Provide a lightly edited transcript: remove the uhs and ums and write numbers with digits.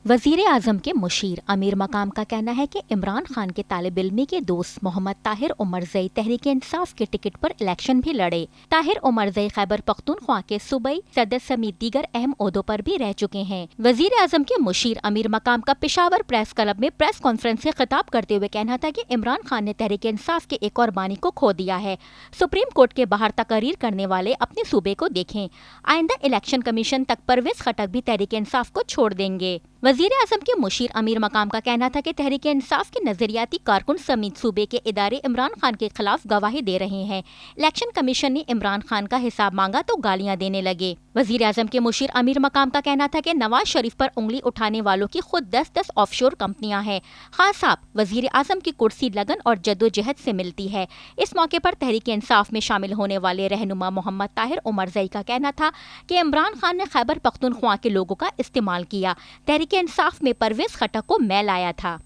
وزیر اعظم کے مشیر امیر مقام کا کہنا ہے کہ عمران خان کے طالب علمی کے دوست محمد طاہر عمرزئی تحریک انصاف کے ٹکٹ پر الیکشن بھی لڑے۔ طاہر عمرزئی خیبر پختونخوا کے صوبائی صدر سمیت دیگر اہم عہدوں پر بھی رہ چکے ہیں۔ وزیر اعظم کے مشیر امیر مقام کا پشاور پریس کلب میں پریس کانفرنس سے خطاب کرتے ہوئے کہنا تھا کہ عمران خان نے تحریک انصاف کے ایک اور بانی کو کھو دیا ہے۔ سپریم کورٹ کے باہر تقاریر کرنے والے اپنے صوبے کو دیکھیں۔ آئندہ الیکشن کمیشن تک پرویز خٹک بھی تحریک انصاف کو چھوڑ دیں گے۔ وزیر اعظم کے مشیر امیر مقام کا کہنا تھا کہ تحریک انصاف کے نظریاتی کارکن سمیت صوبے کے ادارے عمران خان کے خلاف گواہی دے رہے ہیں۔ الیکشن کمیشن نے عمران خان کا حساب مانگا تو گالیاں دینے لگے۔ وزیر اعظم کے مشیر امیر مقام کا کہنا تھا کہ نواز شریف پر انگلی اٹھانے والوں کی خود 10 آف شور کمپنیاں ہیں۔ خان صاحب، وزیر اعظم کی کرسی لگن اور جدوجہد سے ملتی ہے۔ اس موقع پر تحریک انصاف میں شامل ہونے والے رہنما محمد طاہر عمرزئی کا کہنا تھا کہ عمران خان نے خیبر پختونخوا کے لوگوں کا استعمال کیا، تحریک انصاف میں پرویز خٹک کو میں لایا تھا۔